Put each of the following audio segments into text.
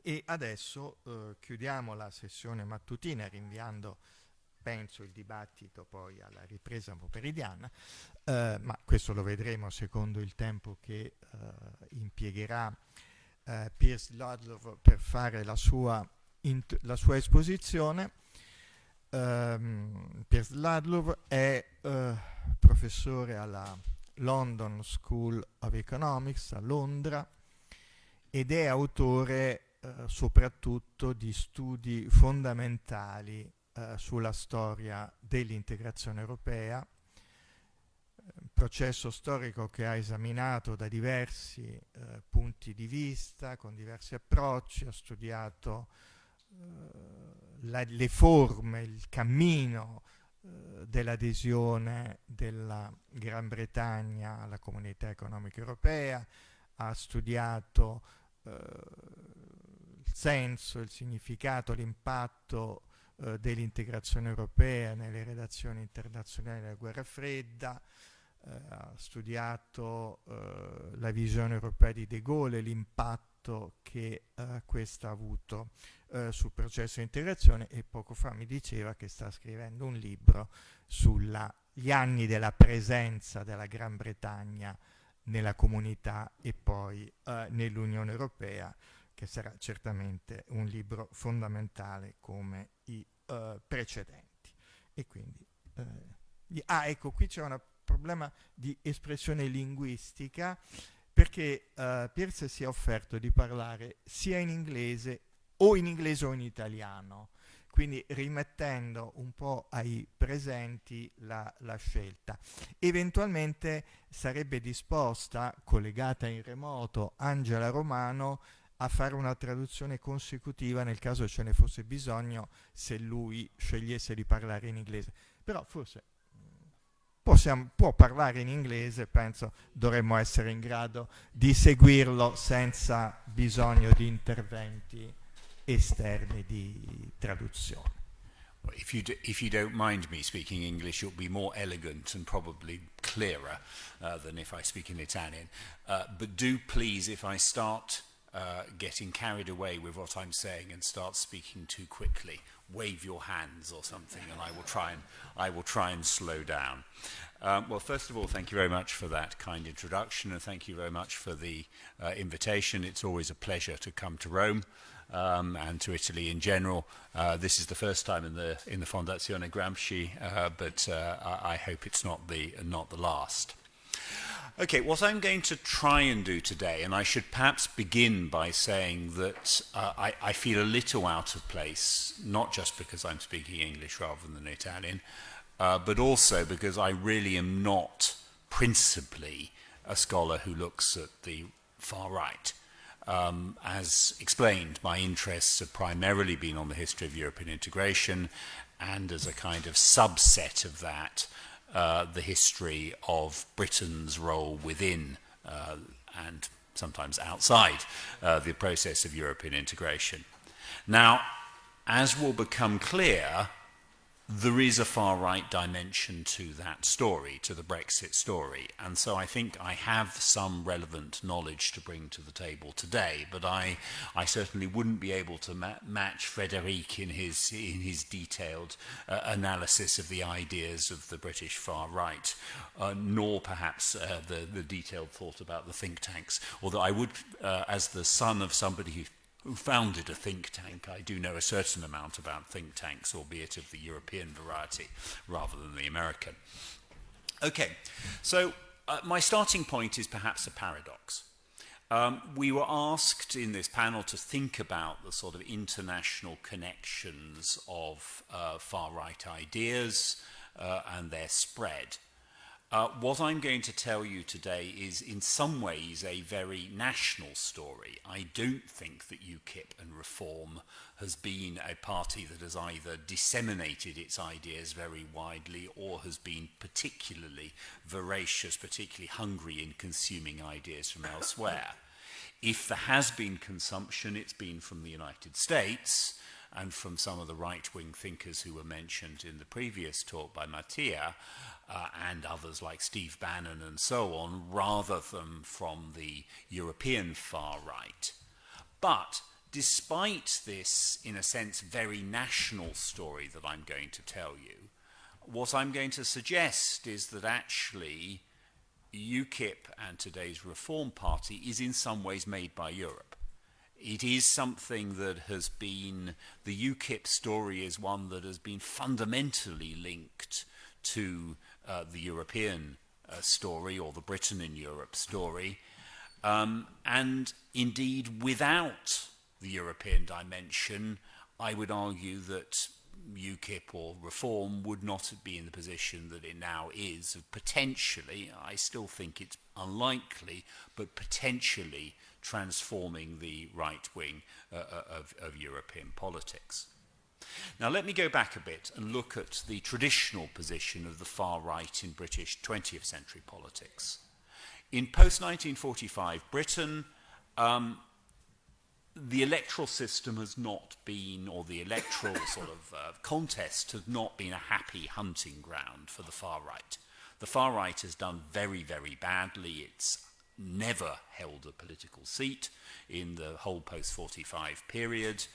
E adesso chiudiamo la sessione mattutina rinviando, penso, il dibattito poi alla ripresa pomeridiana, ma questo lo vedremo secondo il tempo che impiegherà Piers Ludlow per fare la sua esposizione. Piers Ludlow è professore alla London School of Economics a Londra ed è autore soprattutto di studi fondamentali sulla storia dell'integrazione europea, processo storico che ha esaminato da diversi punti di vista, con diversi approcci, ha studiato le forme, il cammino dell'adesione della Gran Bretagna alla Comunità Economica Europea, ha studiato il senso, il significato, l'impatto dell'integrazione europea nelle relazioni internazionali della guerra fredda, ha studiato la visione europea di De Gaulle e l'impatto che questa ha avuto sul processo di integrazione, e poco fa mi diceva che sta scrivendo un libro sugli anni della presenza della Gran Bretagna nella comunità e poi nell'Unione Europea, che sarà certamente un libro fondamentale come i precedenti. E quindi ecco, qui c'è un problema di espressione linguistica, perché Piers si è offerto di parlare sia in inglese o in italiano, quindi rimettendo un po' ai presenti la scelta. Eventualmente sarebbe disposta, collegata in remoto, Angela Romano, a fare una traduzione consecutiva nel caso ce ne fosse bisogno, se lui scegliesse di parlare in inglese. Però forse può parlare in inglese, penso dovremmo essere in grado di seguirlo senza bisogno di interventi esterni di traduzione. If you don't mind me speaking English, it'll be more elegant and probably clearer than if I speak in Italian. But do please, if I start getting carried away with what I'm saying and start speaking too quickly, wave your hands or something, and I will try and slow down. Well, first of all, thank you very much for that kind introduction, and thank you very much for the invitation. It's always a pleasure to come to Rome. And to Italy in general. This is the first time in the Fondazione Gramsci, but I hope it's not the last. Okay, what I'm going to try and do today, and I should perhaps begin by saying that I feel a little out of place, not just because I'm speaking English rather than Italian, but also because I really am not principally a scholar who looks at the far right. As explained, my interests have primarily been on the history of European integration, and as a kind of subset of that, the history of Britain's role within and sometimes outside the process of European integration. Now, as will become clear, there is a far-right dimension to that story, to the Brexit story, and so I think I have some relevant knowledge to bring to the table today, but I certainly wouldn't be able to match Frédéric in his detailed analysis of the ideas of the British far-right, nor perhaps the detailed thought about the think tanks, although I would, as the son of somebody who founded a think tank, I do know a certain amount about think tanks, albeit of the European variety rather than the American. Okay, so my starting point is perhaps a paradox. We were asked in this panel to think about the sort of international connections of far-right ideas and their spread. What I'm going to tell you today is in some ways a very national story. I don't think that UKIP and Reform has been a party that has either disseminated its ideas very widely or has been particularly voracious, particularly hungry in consuming ideas from elsewhere. If there has been consumption, it's been from the United States and from some of the right-wing thinkers who were mentioned in the previous talk by Mattia, and others like Steve Bannon and so on, rather than from the European far right. But despite this, in a sense, very national story that I'm going to tell you, what I'm going to suggest is that actually UKIP and today's Reform Party is in some ways made by Europe. It is something that has been, the UKIP story is one that has been fundamentally linked to the European story, or the Britain in Europe story, and indeed without the European dimension, I would argue that UKIP or Reform would not be in the position that it now is of potentially, I still think it's unlikely, but potentially transforming the right wing of European politics. Now let me go back a bit and look at the traditional position of the far right in British 20th century politics. In post-1945 Britain, the electoral system has not been, or the electoral sort of contest has not been a happy hunting ground for the far right. The far right has done very, very badly. It's never held a political seat in the whole post-45 period.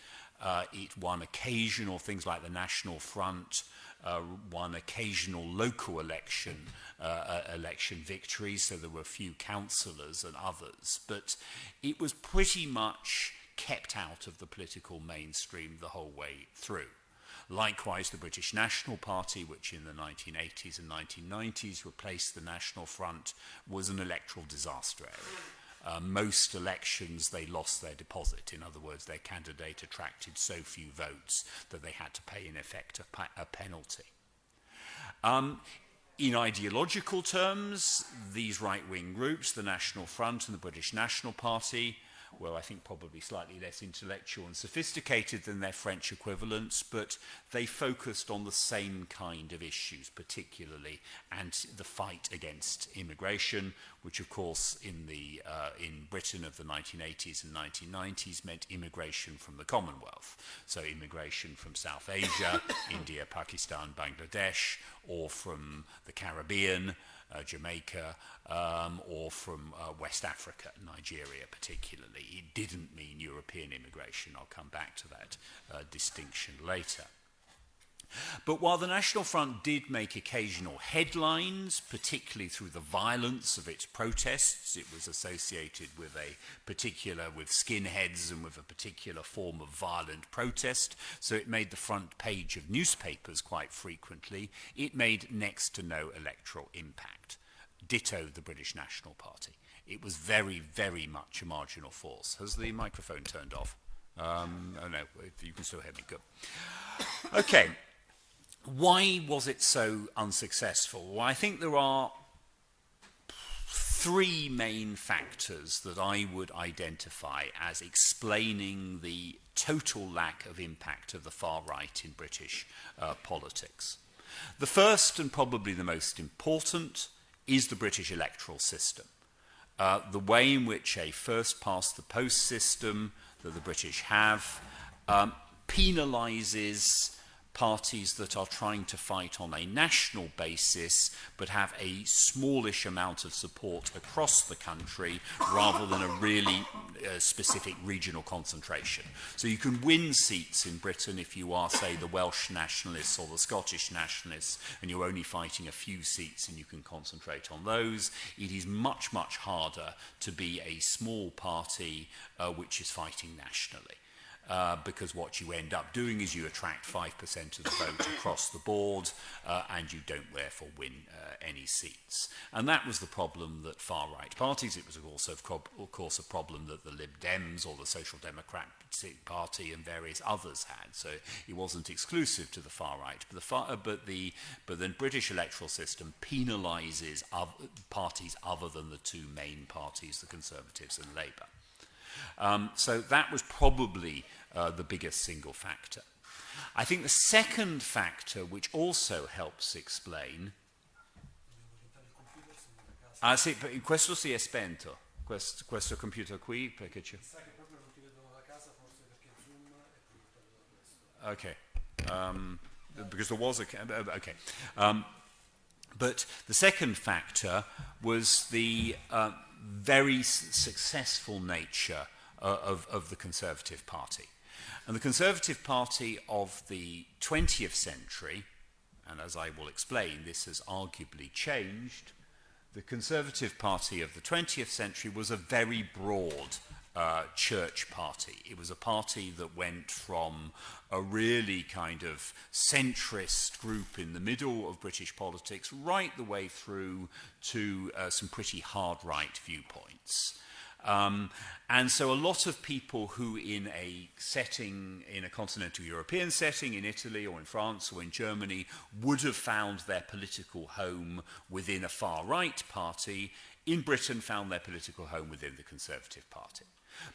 It won occasional things like the National Front, won occasional local election victories, so there were a few councillors and others, but it was pretty much kept out of the political mainstream the whole way through. Likewise, the British National Party, which in the 1980s and 1990s replaced the National Front, was an electoral disaster area. Most elections, they lost their deposit. In other words, their candidate attracted so few votes that they had to pay, in effect, a penalty. In ideological terms, these right-wing groups, the National Front and the British National Party, were, I think, probably slightly less intellectual and sophisticated than their French equivalents, but they focused on the same kind of issues, particularly the fight against immigration, which, of course, in Britain of the 1980s and 1990s meant immigration from the Commonwealth. So immigration from South Asia, India, Pakistan, Bangladesh, or from the Caribbean, Jamaica, or from West Africa, Nigeria particularly. It didn't mean European immigration. I'll come back to that distinction later. But while the National Front did make occasional headlines, particularly through the violence of its protests, it was associated with with skinheads and with a particular form of violent protest, so it made the front page of newspapers quite frequently. It made next to no electoral impact. Ditto the British National Party. It was very, very much a marginal force. Has the microphone turned off? Oh no, you can still hear me, good. Okay. Why was it so unsuccessful? Well, I think there are three main factors that I would identify as explaining the total lack of impact of the far right in British politics. The first, and probably the most important, is the British electoral system. The way in which a first-past-the-post system that the British have penalises parties that are trying to fight on a national basis but have a smallish amount of support across the country rather than a really specific regional concentration. So you can win seats in Britain if you are, say, the Welsh nationalists or the Scottish nationalists, and you're only fighting a few seats and you can concentrate on those. It is much, much harder to be a small party which is fighting nationally. Because what you end up doing is you attract 5% of the vote across the board and you don't therefore win any seats. And that was the problem that far-right parties, it was also of course a problem that the Lib Dems or the Social Democratic Party and various others had. So it wasn't exclusive to the far-right. But the British electoral system penalises parties other than the two main parties, the Conservatives and Labour. So that was probably the biggest single factor. I think the second factor, which also helps explain... Ah sì, questo si è spento, questo computer qui, perché c'è... Okay, because there was a... Okay. But the second factor was the very successful nature of the Conservative Party. And the Conservative Party of the 20th century, and as I will explain, this has arguably changed, the Conservative Party of the 20th century was a very broad church party. It was a party that went from a really kind of centrist group in the middle of British politics right the way through to some pretty hard right viewpoints. And so a lot of people who in a setting, in a continental European setting, in Italy or in France or in Germany, would have found their political home within a far-right party, in Britain found their political home within the Conservative Party.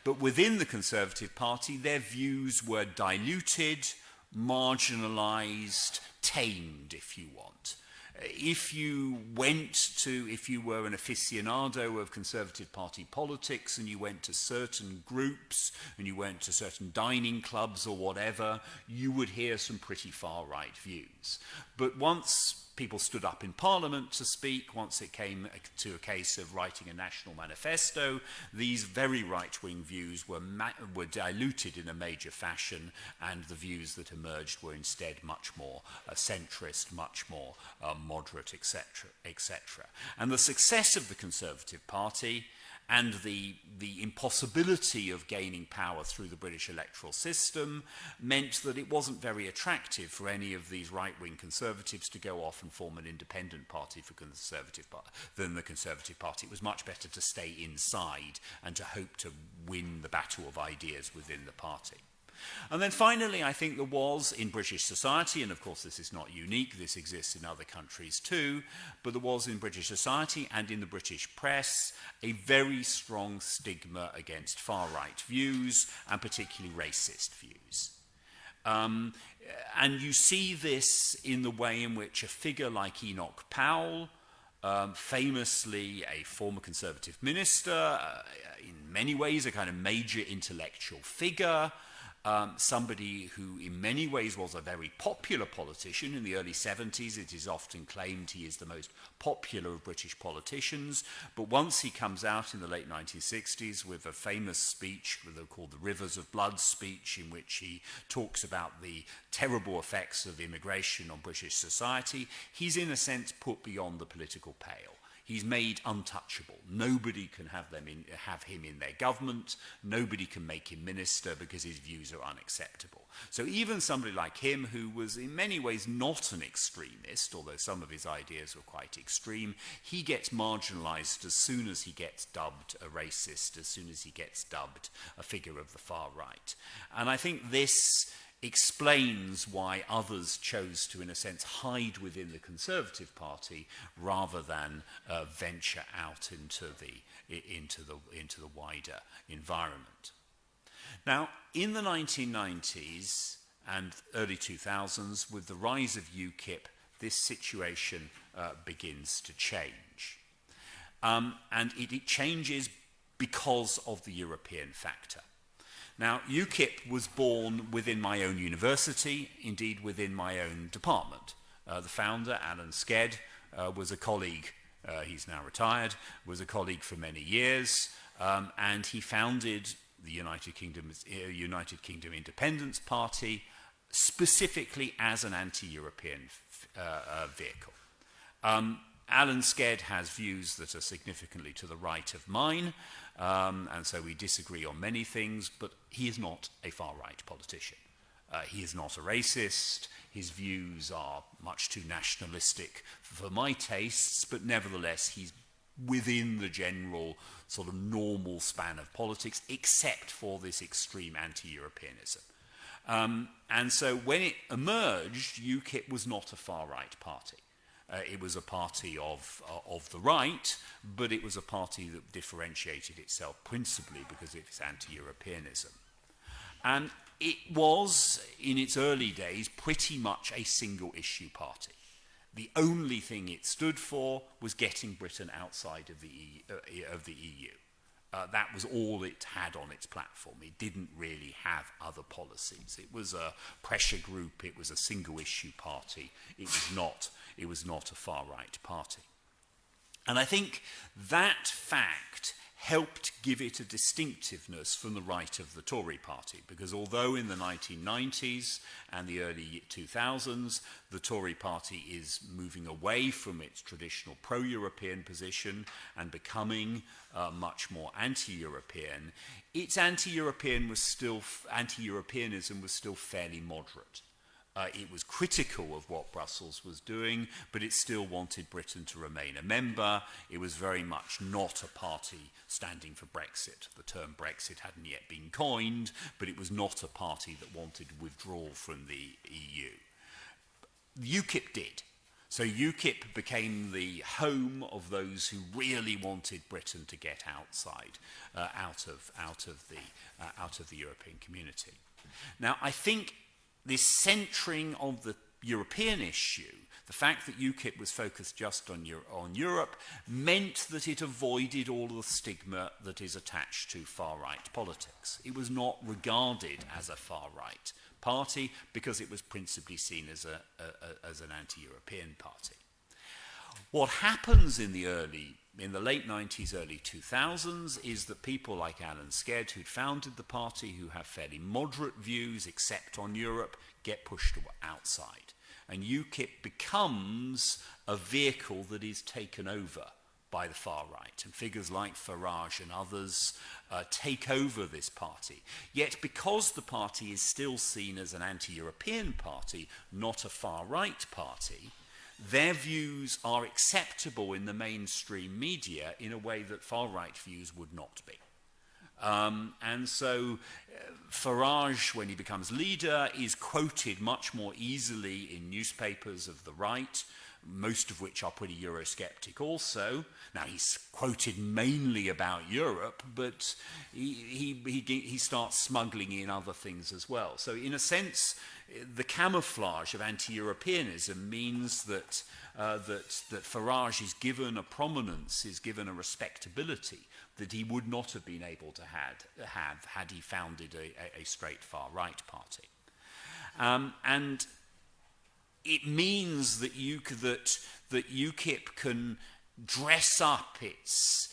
But within the Conservative Party, their views were diluted, marginalised, tamed, if you want. If you were an aficionado of Conservative Party politics and you went to certain groups and you went to certain dining clubs or whatever, you would hear some pretty far-right views. But once people stood up in Parliament to speak, once it came to a case of writing a national manifesto, these very right-wing views were diluted in a major fashion, and the views that emerged were instead much more centrist, much more moderate, etc., etc. And the success of the Conservative Party and the impossibility of gaining power through the British electoral system meant that it wasn't very attractive for any of these right-wing Conservatives to go off and form an independent party than the Conservative Party. It was much better to stay inside and to hope to win the battle of ideas within the party. And then finally, I think there was in British society, and of course this is not unique, this exists in other countries too, but there was in British society and in the British press a very strong stigma against far-right views, and particularly racist views. And you see this in the way in which a figure like Enoch Powell, famously a former Conservative minister, in many ways a kind of major intellectual figure, somebody who in many ways was a very popular politician. In the early 70s, it is often claimed he is the most popular of British politicians. But once he comes out in the late 1960s with a famous speech called the Rivers of Blood speech, in which he talks about the terrible effects of immigration on British society, he's in a sense put beyond the political pale. He's made untouchable. Nobody can have him in their government. Nobody can make him minister because his views are unacceptable. So even somebody like him, who was in many ways not an extremist, although some of his ideas were quite extreme, he gets marginalised as soon as he gets dubbed a racist, as soon as he gets dubbed a figure of the far right. And I think this explains why others chose to, in a sense, hide within the Conservative Party rather than venture out into the wider environment. Now, in the 1990s and early 2000s, with the rise of UKIP, this situation begins to change. And it changes because of the European factor. Now, UKIP was born within my own university, indeed within my own department. The founder, Alan Sked, was a colleague, he's now retired, was a colleague for many years, and he founded the United Kingdom Independence Party specifically as an anti-European vehicle. Alan Sked has views that are significantly to the right of mine, and so we disagree on many things, but he is not a far-right politician. He is not a racist. His views are much too nationalistic for my tastes, but nevertheless he's within the general sort of normal span of politics, except for this extreme anti-Europeanism. And so when it emerged, UKIP was not a far-right party. It was a party of the right, but it was a party that differentiated itself principally because of its anti-Europeanism. And it was, in its early days, pretty much a single-issue party. The only thing it stood for was getting Britain outside of the EU. That was all it had on its platform. It didn't really have other policies. It was a pressure group. It was a single-issue party. It was not a far-right party. And I think that fact helped give it a distinctiveness from the right of the Tory party, because although in the 1990s and the early 2000s the Tory party is moving away from its traditional pro-European position and becoming much more anti-European, its anti-Europeanism was still fairly moderate. It was critical of what Brussels was doing, but it still wanted Britain to remain a member. It was very much not a party standing for Brexit. The term Brexit hadn't yet been coined, but it was not a party that wanted withdrawal from the EU. UKIP did. So UKIP became the home of those who really wanted Britain to get outside, out of the European community. Now, I think this centering of the European issue, the fact that UKIP was focused just on Europe, meant that it avoided all of the stigma that is attached to far-right politics. It was not regarded as a far-right party because it was principally seen as an anti-European party. What happens in the late 90s, early 2000s is that people like Alan Sked, who'd founded the party, who have fairly moderate views except on Europe, get pushed outside. And UKIP becomes a vehicle that is taken over by the far right. And figures like Farage and others take over this party. Yet because the party is still seen as an anti-European party, not a far-right party, their views are acceptable in the mainstream media in a way that far-right views would not be. And so Farage, when he becomes leader, is quoted much more easily in newspapers of the right, most of which are pretty Eurosceptic also. Now, he's quoted mainly about Europe, but he starts smuggling in other things as well. So in a sense, the camouflage of anti-Europeanism means that Farage is given a prominence, is given a respectability that he would not have been able to have had he founded a straight far-right party. And it means that UKIP can dress up its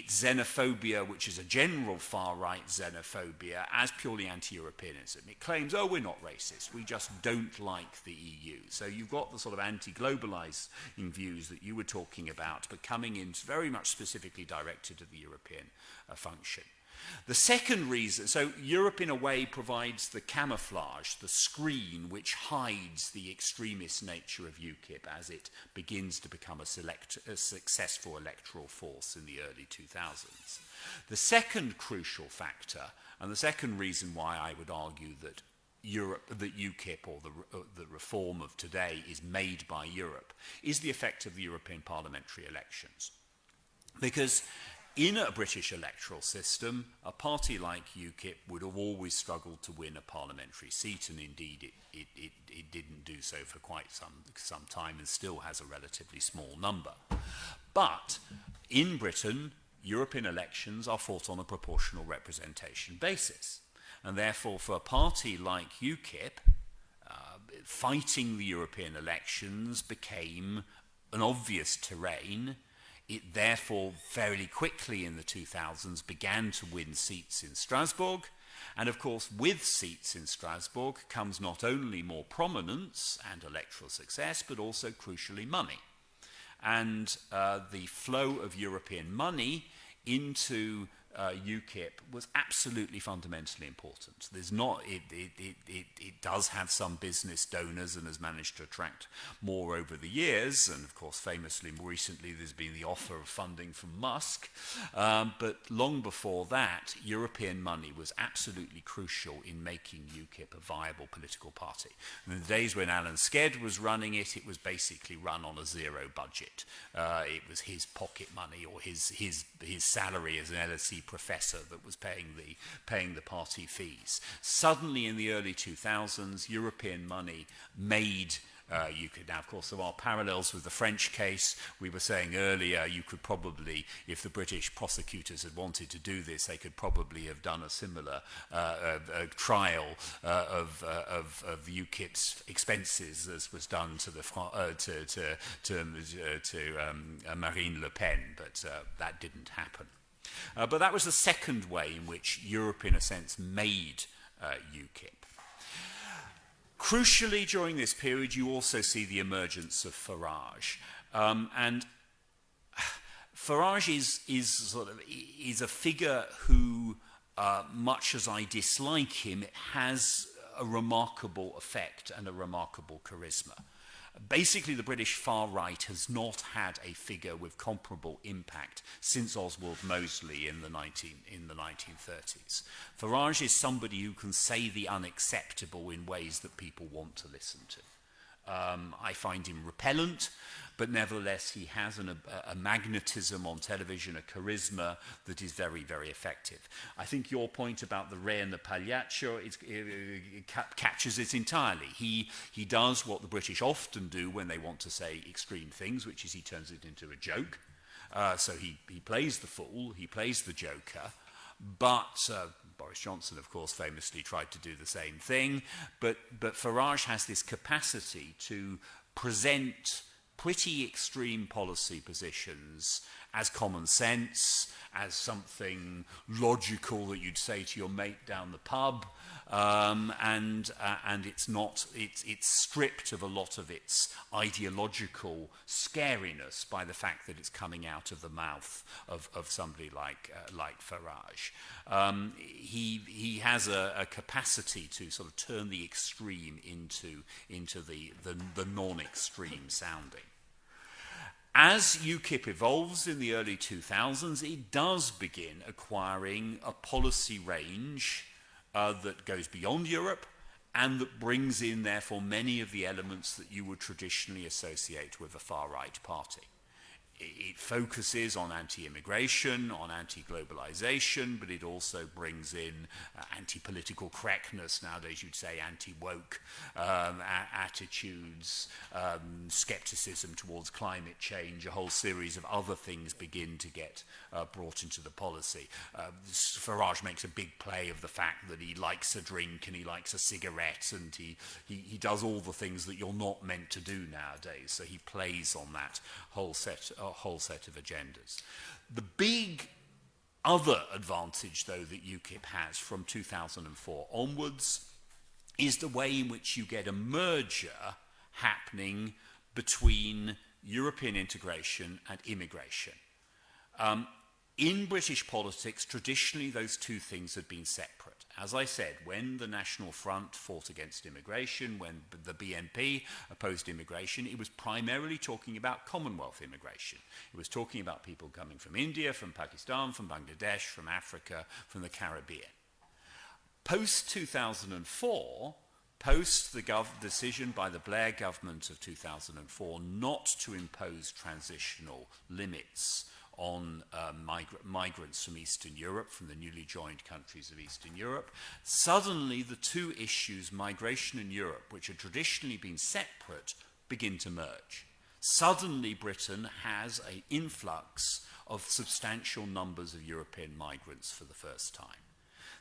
xenophobia, which is a general far-right xenophobia, as purely anti-Europeanism. It claims, oh, we're not racist, we just don't like the EU. So you've got the sort of anti-globalizing views that you were talking about, but coming in very much specifically directed at the European function. The second reason, so Europe in a way provides the camouflage, the screen which hides the extremist nature of UKIP as it begins to become a successful electoral force in the early 2000s. The second crucial factor, and the second reason why I would argue that UKIP, or the reform of today, is made by Europe, is the effect of the European parliamentary elections. Because in a British electoral system, a party like UKIP would have always struggled to win a parliamentary seat, and indeed it didn't do so for quite some time and still has a relatively small number. But in Britain, European elections are fought on a proportional representation basis. And therefore, for a party like UKIP, fighting the European elections became an obvious terrain. It therefore fairly quickly in the 2000s began to win seats in Strasbourg. And of course, with seats in Strasbourg comes not only more prominence and electoral success, but also crucially money. And the flow of European money into UKIP was absolutely fundamentally important. There's not, it does have some business donors and has managed to attract more over the years, and of course famously more recently there's been the offer of funding from Musk, but long before that European money was absolutely crucial in making UKIP a viable political party. And in the days when Alan Sked was running it, it was basically run on a zero budget. It was his pocket money or his salary as an LSE professor that was paying the party fees. Suddenly in the early 2000s, European money made UKIP. Now, of course, there are parallels with the French case. We were saying earlier, you could probably, if the British prosecutors had wanted to do this, they could probably have done a similar trial of UKIP's expenses as was done to Marine Le Pen, but that didn't happen. But that was the second way in which Europe, in a sense, made UKIP. Crucially, during this period, you also see the emergence of Farage. And Farage is a figure who, much as I dislike him, has a remarkable effect and a remarkable charisma. Basically, the British far right has not had a figure with comparable impact since Oswald Mosley in the 1930s. Farage is somebody who can say the unacceptable in ways that people want to listen to. I find him repellent, but nevertheless he has a magnetism on television, a charisma that is very, very effective. I think your point about the re and the pagliaccio captures it entirely. He does what the British often do when they want to say extreme things, which is he turns it into a joke. So he plays the fool, he plays the joker, but Boris Johnson, of course, famously tried to do the same thing. But Farage has this capacity to present pretty extreme policy positions as common sense, as something logical that you'd say to your mate down the pub, and it's stripped of a lot of its ideological scariness by the fact that it's coming out of the mouth of somebody like Farage. He has a capacity to sort of turn the extreme into the non-extreme sounding. As UKIP evolves in the early 2000s, it does begin acquiring a policy range that goes beyond Europe and that brings in, therefore, many of the elements that you would traditionally associate with a far-right party. It focuses on anti-immigration, on anti-globalization, but it also brings in anti-political correctness, nowadays you'd say anti-woke attitudes, skepticism towards climate change, a whole series of other things begin to get brought into the policy. Farage makes a big play of the fact that he likes a drink and he likes a cigarette, and he does all the things that you're not meant to do nowadays, so he plays on that whole set of agendas. The big other advantage, though, that UKIP has from 2004 onwards is the way in which you get a merger happening between European integration and immigration. In British politics, traditionally those two things had been separate. As I said, when the National Front fought against immigration, when the BNP opposed immigration, it was primarily talking about Commonwealth immigration. It was talking about people coming from India, from Pakistan, from Bangladesh, from Africa, from the Caribbean. Post-2004, post the decision by the Blair government of 2004 not to impose transitional limits on migrants from Eastern Europe, from the newly joined countries of Eastern Europe, suddenly the two issues, migration and Europe, which had traditionally been separate, begin to merge. Suddenly Britain has an influx of substantial numbers of European migrants for the first time.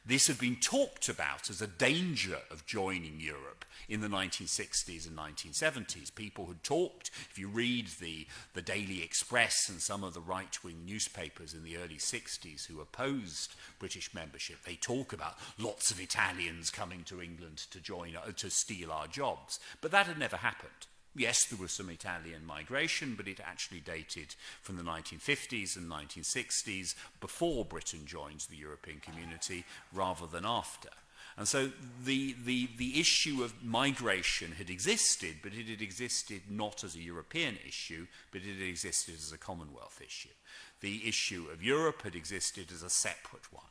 This had been talked about as a danger of joining Europe in the 1960s and 1970s. People had talked, if you read the Daily Express and some of the right-wing newspapers in the early 60s who opposed British membership, they talk about lots of Italians coming to England to steal our jobs. But that had never happened. Yes, there was some Italian migration, but it actually dated from the 1950s and 1960s, before Britain joins the European community rather than after. And so the issue of migration had existed, but it had existed not as a European issue, but it had existed as a Commonwealth issue. The issue of Europe had existed as a separate one.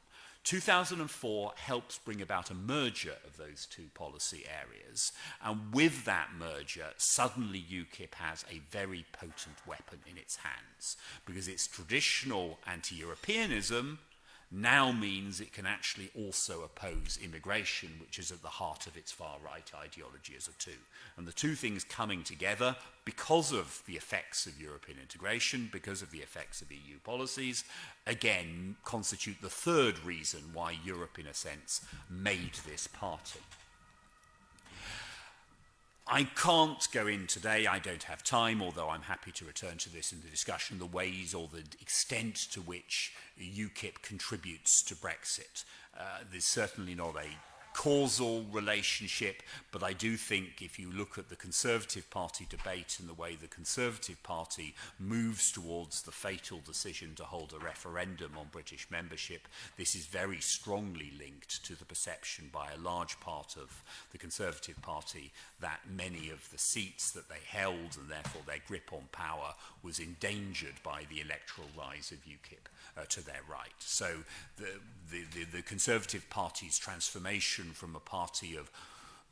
2004 helps bring about a merger of those two policy areas, and with that merger, suddenly UKIP has a very potent weapon in its hands, because its traditional anti-Europeanism now means it can actually also oppose immigration, which is at the heart of its far-right ideology as a two. And the two things coming together, because of the effects of European integration, because of the effects of EU policies, again constitute the third reason why Europe, in a sense, made this party. I can't go in today, I don't have time, although I'm happy to return to this in the discussion, the ways or the extent to which UKIP contributes to Brexit. There's certainly not a causal relationship, but I do think if you look at the Conservative Party debate and the way the Conservative Party moves towards the fatal decision to hold a referendum on British membership, this is very strongly linked to the perception by a large part of the Conservative Party that many of the seats that they held and therefore their grip on power was endangered by the electoral rise of UKIP to their right. So the Conservative Party's transformation from a party of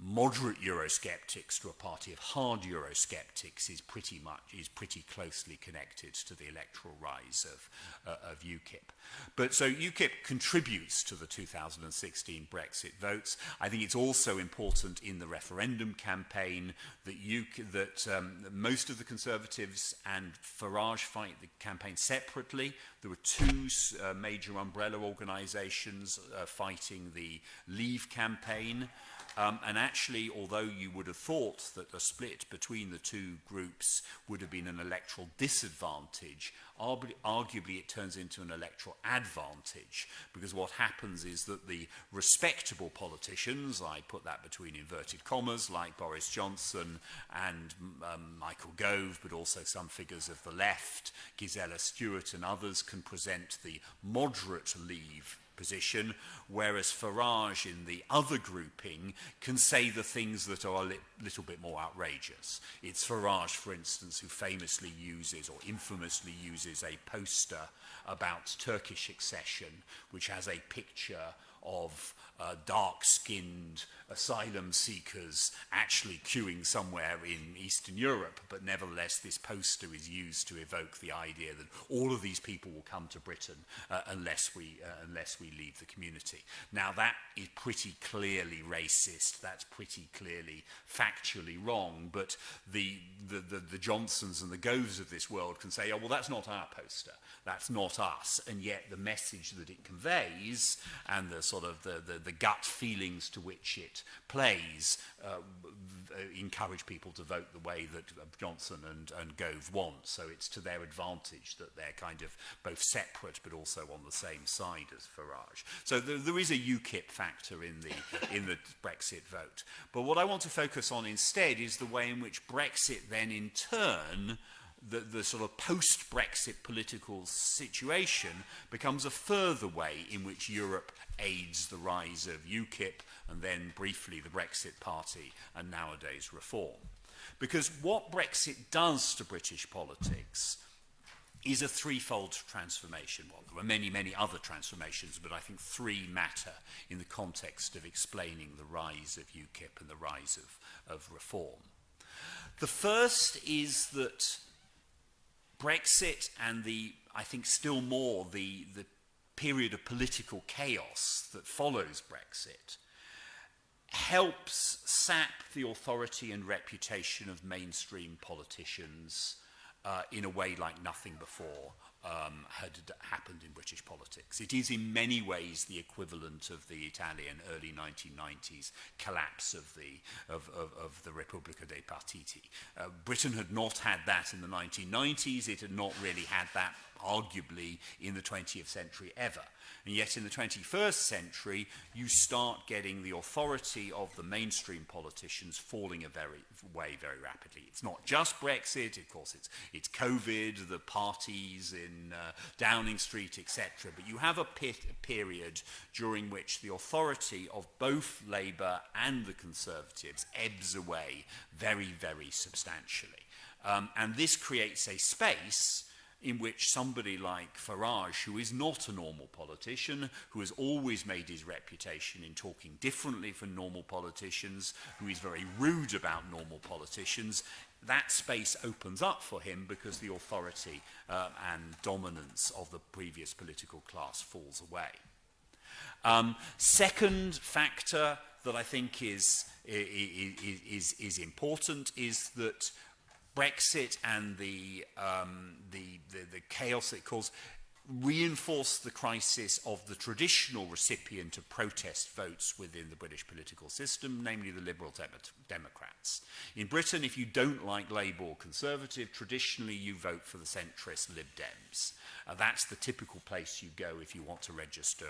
moderate Eurosceptics to a party of hard Eurosceptics is pretty closely connected to the electoral rise of UKIP. But so UKIP contributes to the 2016 Brexit votes. I think it's also important in the referendum campaign that most of the Conservatives and Farage fight the campaign separately. There were two major umbrella organisations fighting the Leave campaign. And actually, although you would have thought that a split between the two groups would have been an electoral disadvantage, arguably it turns into an electoral advantage, because what happens is that the respectable politicians, I put that between inverted commas, like Boris Johnson and Michael Gove, but also some figures of the left, Gisela Stewart and others, can present the moderate Leave position, whereas Farage in the other grouping can say the things that are a little bit more outrageous. It's Farage, for instance, who famously uses or infamously uses a poster about Turkish accession, which has a picture of dark-skinned asylum seekers actually queuing somewhere in Eastern Europe, but nevertheless this poster is used to evoke the idea that all of these people will come to Britain unless we leave the community. Now that is pretty clearly racist, that's pretty clearly factually wrong, but the Johnsons and the Goves of this world can say, oh well, that's not our poster, that's not us, and yet the message that it conveys and the sort of the gut feelings to which it plays encourage people to vote the way that Johnson and Gove want. So it's to their advantage that they're kind of both separate but also on the same side as Farage. So there is a UKIP factor in the Brexit vote. But what I want to focus on instead is the way in which Brexit then in turn, the sort of post-Brexit political situation becomes a further way in which Europe aids the rise of UKIP and then briefly the Brexit Party and nowadays Reform. Because what Brexit does to British politics is a threefold transformation. Well, there are many, many other transformations, but I think three matter in the context of explaining the rise of UKIP and the rise of Reform. The first is that Brexit and I think still more, the period of political chaos that follows Brexit helps sap the authority and reputation of mainstream politicians in a way like nothing before had happened in British politics. It is in many ways the equivalent of the Italian early 1990s collapse of the Repubblica dei Partiti. Britain had not had that in the 1990s. It had not really had that arguably in the 20th century ever. And yet in the 21st century, you start getting the authority of the mainstream politicians falling away very rapidly. It's not just Brexit, of course, it's COVID, the parties in Downing Street, etc. But you have a period during which the authority of both Labour and the Conservatives ebbs away very, very substantially. And this creates a space in which somebody like Farage, who is not a normal politician, who has always made his reputation in talking differently from normal politicians, who is very rude about normal politicians, that space opens up for him because the authority and dominance of the previous political class falls away. Second factor that I think is important is that Brexit and the chaos it caused reinforce the crisis of the traditional recipient of protest votes within the British political system, namely the Liberal Democrats. In Britain, if you don't like Labour or Conservative, traditionally you vote for the centrist Lib Dems. That's the typical place you go if you want to register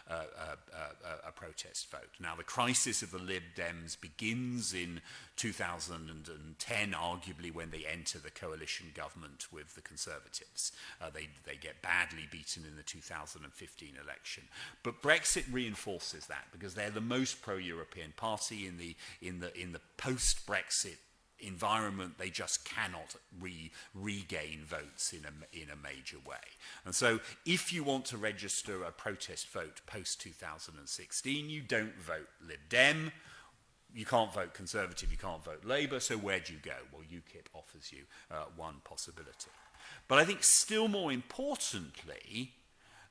a protest vote. Now, the crisis of the Lib Dems begins in 2010, arguably when they enter the coalition government with the Conservatives. They get badly beaten in the 2015 election. But Brexit reinforces that because they're the most pro-European party in the post-Brexit environment. They just cannot regain votes in a major way. And so if you want to register a protest vote post-2016, you don't vote Lib Dem, you can't vote Conservative, you can't vote Labour, so where do you go? Well, UKIP offers you one possibility. But I think still more importantly,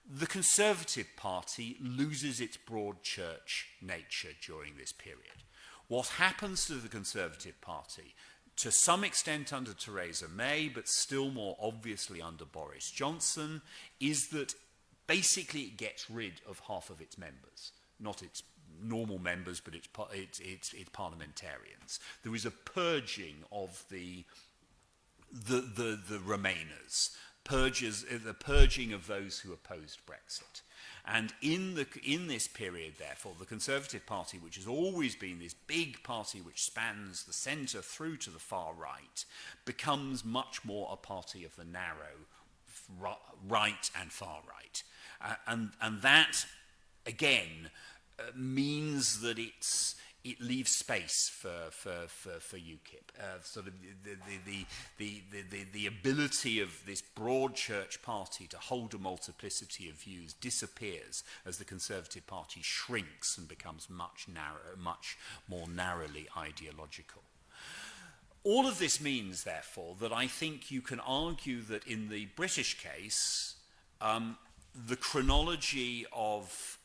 the Conservative Party loses its broad church nature during this period. What happens to the Conservative Party, to some extent under Theresa May, but still more obviously under Boris Johnson, is that basically it gets rid of half of its members. Not its normal members, but its parliamentarians. There is a purging of the Remainers, the purging of those who opposed Brexit. And in this period, therefore, the Conservative Party, which has always been this big party which spans the centre through to the far right, becomes much more a party of the narrow right and far right. And that, again, means that it leaves space for UKIP. Sort of the ability of this broad church party to hold a multiplicity of views disappears as the Conservative Party shrinks and becomes much more narrowly ideological. All of this means, therefore, that I think you can argue that in the British case, the chronology of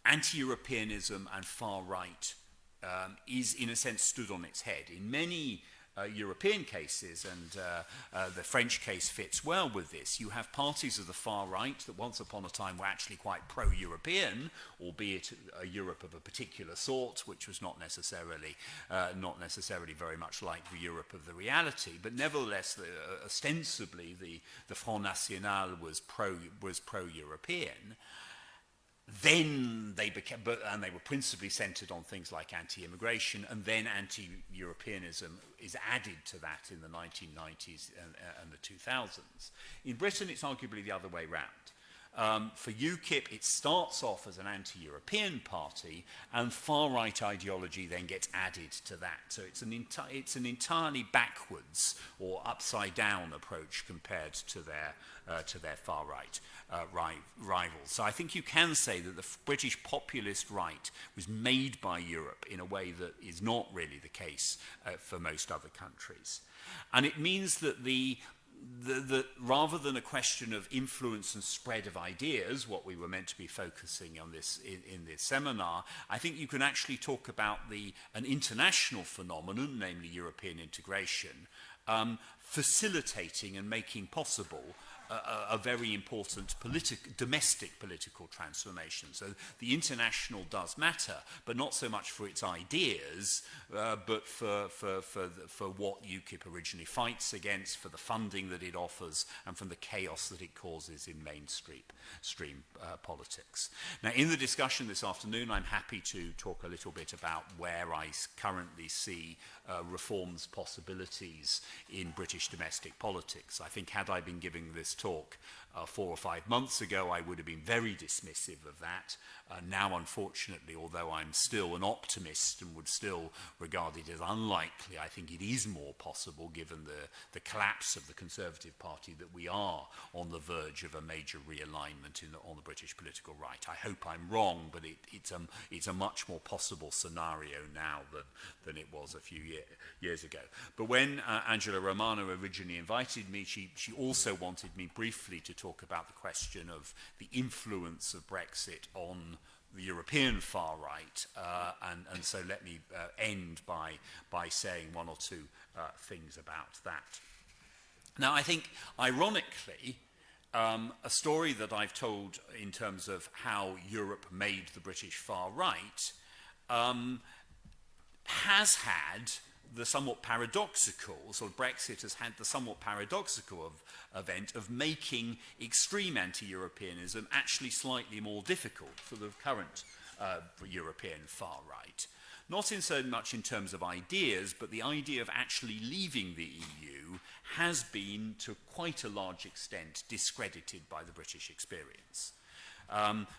anti-Europeanism and far right is in a sense stood on its head. In many European cases, and the French case fits well with this, you have parties of the far right that once upon a time were actually quite pro-European, albeit a Europe of a particular sort, which was not necessarily very much like the Europe of the reality, but nevertheless, ostensibly the Front National was pro-European. Then they became, and they were principally centred on things like anti-immigration, and then anti-Europeanism is added to that in the 1990s and the 2000s. In Britain, it's arguably the other way round. For UKIP, it starts off as an anti-European party, and far-right ideology then gets added to that. So it's an entirely backwards or upside-down approach compared to their far-right rivals. So I think you can say that the British populist right was made by Europe in a way that is not really the case for most other countries. And it means that rather than a question of influence and spread of ideas, what we were meant to be focusing on this in this seminar, I think you can actually talk about an international phenomenon, namely European integration, facilitating and making possible a very important domestic political transformation. So the international does matter, but not so much for its ideas, but for what UKIP originally fights against, for the funding that it offers, and from the chaos that it causes in mainstream politics. Now, in the discussion this afternoon, I'm happy to talk a little bit about where I currently see reforms possibilities in British domestic politics. I think had I been giving this talk 4 or 5 months ago, I would have been very dismissive of that. Now, unfortunately, although I'm still an optimist and would still regard it as unlikely, I think it is more possible, given the collapse of the Conservative Party, that we are on the verge of a major realignment on the British political right. I hope I'm wrong, but it's a much more possible scenario now than it was a few years ago. But when Angela Romano originally invited me, she also wanted me briefly to talk about the question of the influence of Brexit on the European far right, and so let me end by saying one or two things about that. Now, I think, ironically, a story that I've told in terms of how Europe made the British far right has had the somewhat paradoxical, sort of Brexit has had the somewhat paradoxical event of making extreme anti-Europeanism actually slightly more difficult for the current European far right. Not in so much in terms of ideas, but the idea of actually leaving the EU has been, to quite a large extent, discredited by the British experience.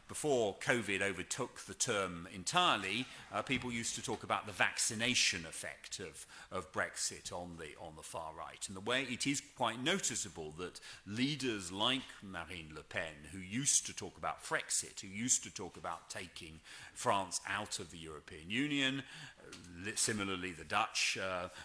Before COVID overtook the term entirely, people used to talk about the vaccination effect of Brexit on the far right. And the way it is quite noticeable that leaders like Marine Le Pen, who used to talk about Frexit, who used to talk about taking France out of the European Union, similarly the Dutch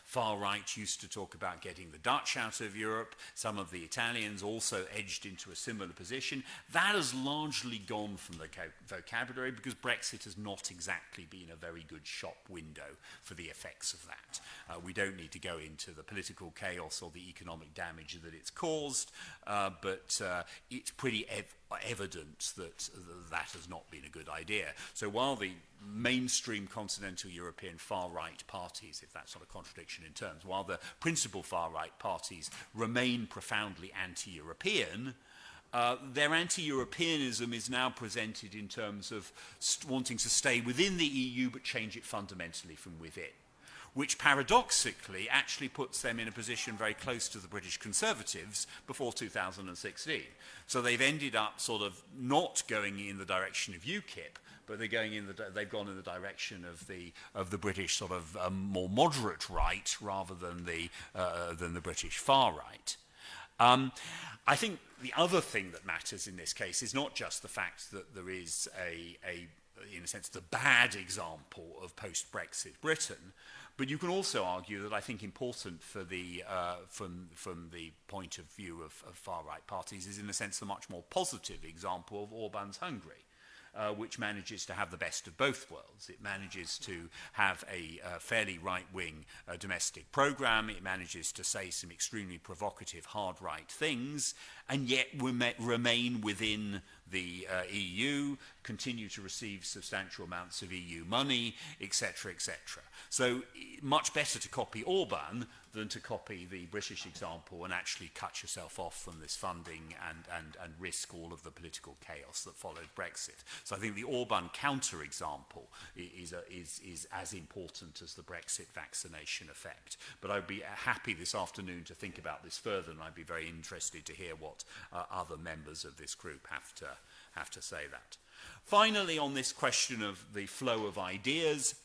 far right used to talk about getting the Dutch out of Europe. Some of the Italians also edged into a similar position. That has largely gone from the vocabulary because Brexit has not exactly been a very good shop window for the effects of that. We don't need to go into the political chaos or the economic damage that it's caused, but it's pretty evident that that has not been a good idea. So while the mainstream continental European far-right parties, if that's not a contradiction in terms, while the principal far-right parties remain profoundly anti-European, their anti-Europeanism is now presented in terms of wanting to stay within the EU but change it fundamentally from within, which paradoxically actually puts them in a position very close to the British Conservatives before 2016. So they've ended up sort of not going in the direction of UKIP, but they've gone in the direction of the British sort of more moderate right rather than the British far right. I think the other thing that matters in this case is not just the fact that there is in a sense, the bad example of post-Brexit Britain, but you can also argue that I think important for the from the point of view of far-right parties is in a sense the much more positive example of Orban's Hungary. Which manages to have the best of both worlds. It manages to have a fairly right-wing domestic program. It manages to say some extremely provocative, hard-right things, and yet remain within the EU, continue to receive substantial amounts of EU money, etc., etc. So much better to copy Orban than to copy the British example and actually cut yourself off from this funding and risk all of the political chaos that followed Brexit. So I think the Orban counter-example is as important as the Brexit vaccination effect. But I'd be happy this afternoon to think about this further, and I'd be very interested to hear what other members of this group have to say that. Finally, on this question of the flow of ideas,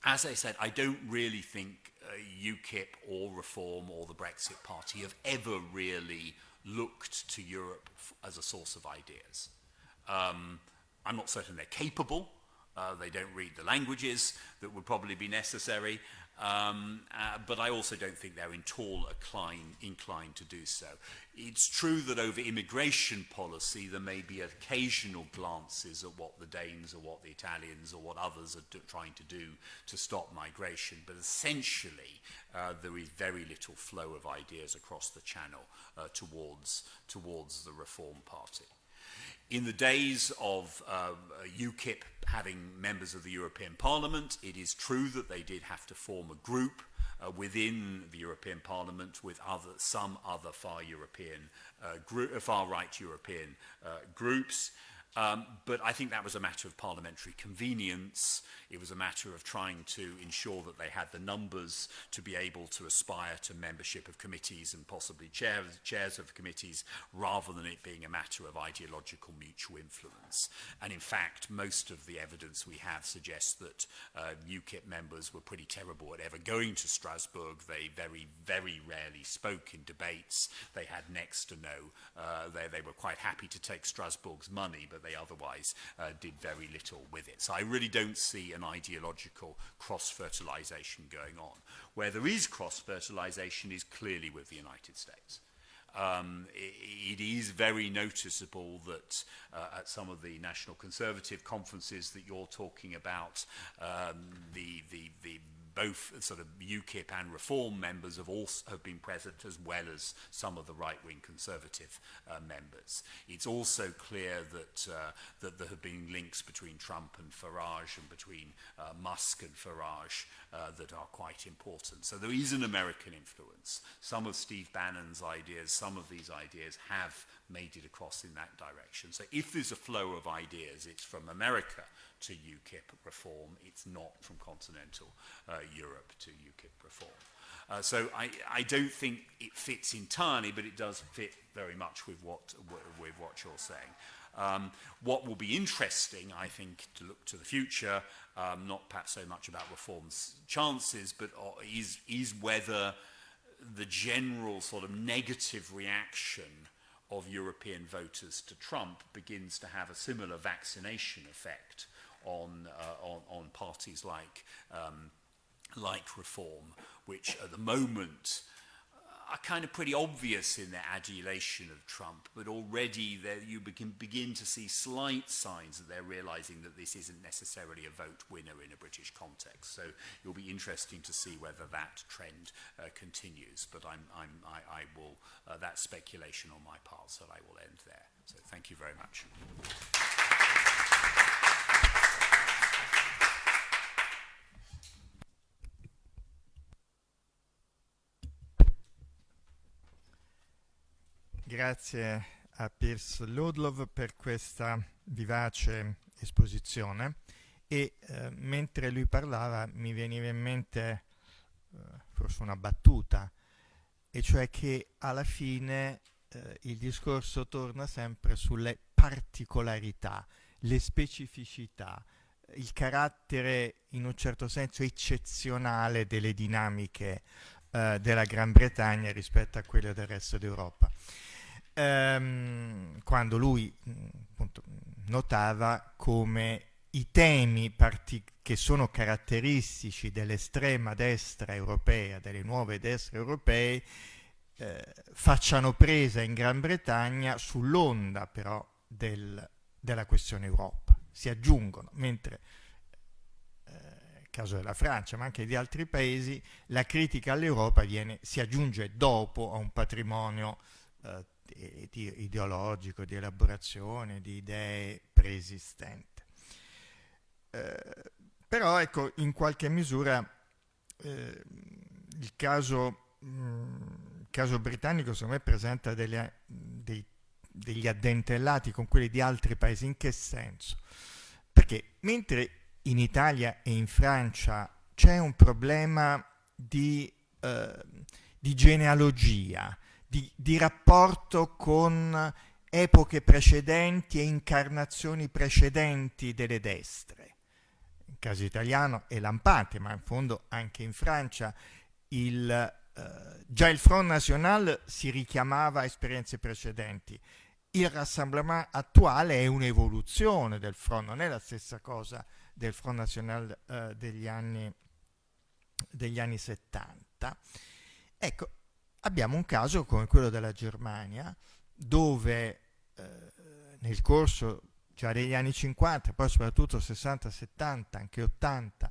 as I said, I don't really think UKIP or Reform or the Brexit Party have ever really looked to Europe as a source of ideas. I'm not certain they're capable. They don't read the languages that would probably be necessary. But I also don't think they're inclined to do so. It's true that over immigration policy there may be occasional glances at what the Danes or what the Italians or what others are trying to do to stop migration, but essentially there is very little flow of ideas across the channel towards the Reform Party. In the days of UKIP having members of the European Parliament, it is true that they did have to form a group within the European Parliament with some other far-right European groups. But I think that was a matter of parliamentary convenience. It was a matter of trying to ensure that they had the numbers to be able to aspire to membership of committees and possibly chairs of committees, rather than it being a matter of ideological mutual influence. And in fact, most of the evidence we have suggests that UKIP members were pretty terrible at ever going to Strasbourg. They very, very rarely spoke in debates. They had next to no, they were quite happy to take Strasbourg's money, but they otherwise did very little with it. So I really don't see an ideological cross-fertilization going on. Where there is cross-fertilization is clearly with the United States. It is very noticeable that at some of the National Conservative conferences that you're talking about, the both sort of UKIP and Reform members have been present, as well as some of the right-wing Conservative members. It's also clear that that there have been links between Trump and Farage, and between Musk and Farage, that are quite important. So there is an American influence. Some of Steve Bannon's ideas, some of these ideas have made it across in that direction. So if there's a flow of ideas, it's from America to UKIP reform. It's not from continental Europe to UKIP reform. So I don't think it fits entirely, but it does fit very much with what you're saying. What will be interesting, I think, to look to the future, not perhaps so much about reform's chances, but is whether the general sort of negative reaction of European voters to Trump begins to have a similar vaccination effect on parties like Reform, which at the moment are kind of pretty obvious in their adulation of Trump, but already you begin to see slight signs that they're realizing that this isn't necessarily a vote winner in a British context. So it'll be interesting to see whether that trend continues. But I will that's speculation on my part, so I will end there. So thank you very much. Grazie a Piers Ludlow per questa vivace esposizione e mentre lui parlava mi veniva in mente forse una battuta, e cioè che alla fine il discorso torna sempre sulle particolarità, le specificità, il carattere in un certo senso eccezionale delle dinamiche della Gran Bretagna rispetto a quelle del resto d'Europa. Quando lui appunto, notava come i temi che sono caratteristici dell'estrema destra europea, delle nuove destre europee, facciano presa in Gran Bretagna sull'onda però della questione Europa. Si aggiungono, mentre nel caso della Francia, ma anche di altri paesi, la critica all'Europa si aggiunge dopo a un patrimonio ideologico, di elaborazione, di idee preesistente. Però ecco, in qualche misura il caso britannico secondo me presenta degli addentellati con quelli di altri paesi. In che senso? Perché mentre in Italia e in Francia c'è un problema di genealogia, di rapporto con epoche precedenti e incarnazioni precedenti delle destre. In caso italiano è lampante, ma in fondo anche in Francia già il Front National si richiamava a esperienze precedenti. Il Rassemblement attuale è un'evoluzione del Front, non è la stessa cosa del Front National degli anni 70. Ecco, abbiamo un caso come quello della Germania, dove nel corso già degli anni 50, poi soprattutto 60, 70, anche 80,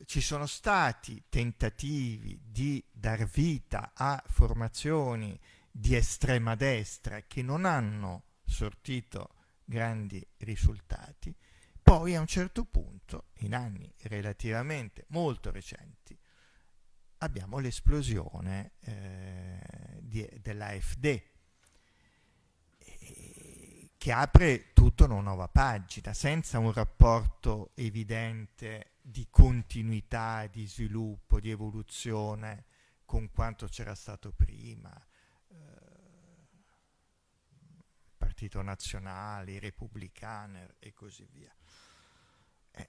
ci sono stati tentativi di dar vita a formazioni di estrema destra che non hanno sortito grandi risultati. Poi a un certo punto, in anni relativamente molto recenti, abbiamo l'esplosione dell'AfD, che apre tutta una nuova pagina, senza un rapporto evidente di continuità, di sviluppo, di evoluzione con quanto c'era stato prima. Partito Nazionale, i Repubblicaner e così via.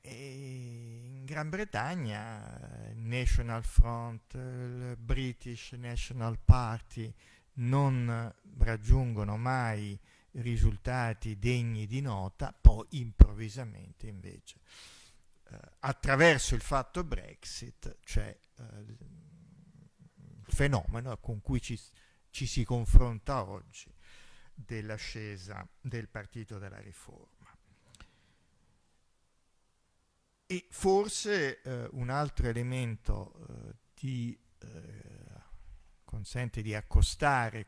E in Gran Bretagna il National Front, il British National Party non raggiungono mai risultati degni di nota, poi improvvisamente invece attraverso il fatto Brexit c'è il fenomeno con cui ci si confronta oggi, dell'ascesa del Partito della Riforma. E forse un altro elemento consente di accostare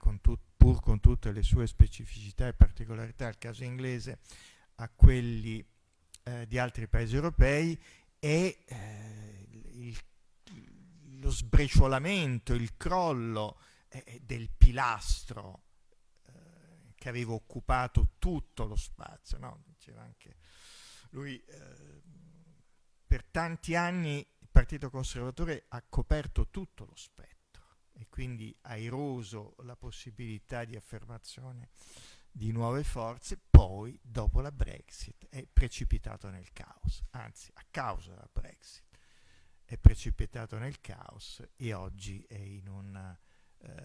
pur con tutte le sue specificità e particolarità il caso inglese a quelli di altri paesi europei è lo sbriciolamento, il crollo del pilastro che aveva occupato tutto lo spazio, no? Diceva anche lui, per tanti anni il Partito Conservatore ha coperto tutto lo spettro e quindi ha eroso la possibilità di affermazione di nuove forze. Poi, dopo la Brexit, è precipitato nel caos, anzi, a causa della Brexit è precipitato nel caos e oggi è in una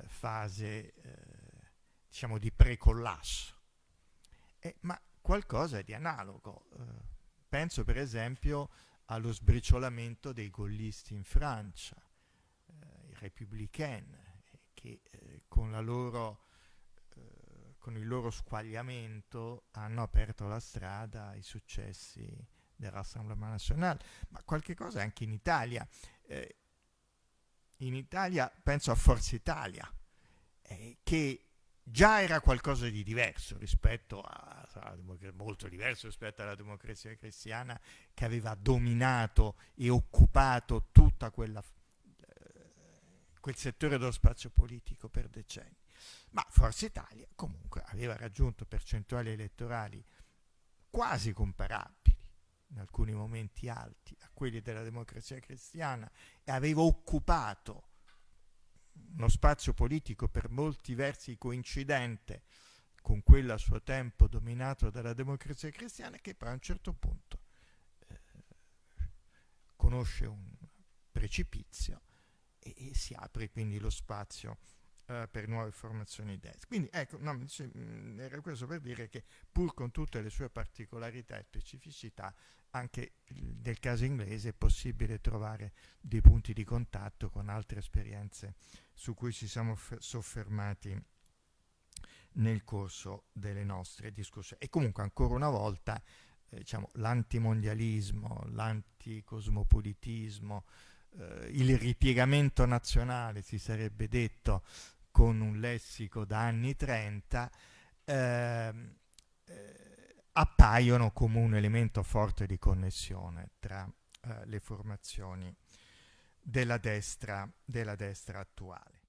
fase diciamo di precollasso. Ma qualcosa di analogo. Penso per esempio allo sbriciolamento dei gollisti in Francia, i républicains, che con il loro squagliamento hanno aperto la strada ai successi del Rassemblement National, ma qualche cosa anche in Italia. In Italia penso a Forza Italia, che già era qualcosa di diverso rispetto molto diverso rispetto alla Democrazia Cristiana, che aveva dominato e occupato tutta quel settore dello spazio politico per decenni. Ma Forza Italia comunque aveva raggiunto percentuali elettorali quasi comparabili, in alcuni momenti alti, a quelli della Democrazia Cristiana, e aveva occupato uno spazio politico per molti versi coincidente con quello a suo tempo dominato dalla Democrazia Cristiana, che però a un certo punto conosce un precipizio e si apre quindi lo spazio per nuove formazioni destre. Quindi ecco, era questo per dire che pur con tutte le sue particolarità e specificità, anche nel caso inglese è possibile trovare dei punti di contatto con altre esperienze su cui ci siamo soffermati nel corso delle nostre discussioni. E comunque ancora una volta diciamo, l'antimondialismo, l'anticosmopolitismo, il ripiegamento nazionale, si sarebbe detto con un lessico da anni 30, appaiono come un elemento forte di connessione tra le formazioni della destra attuale.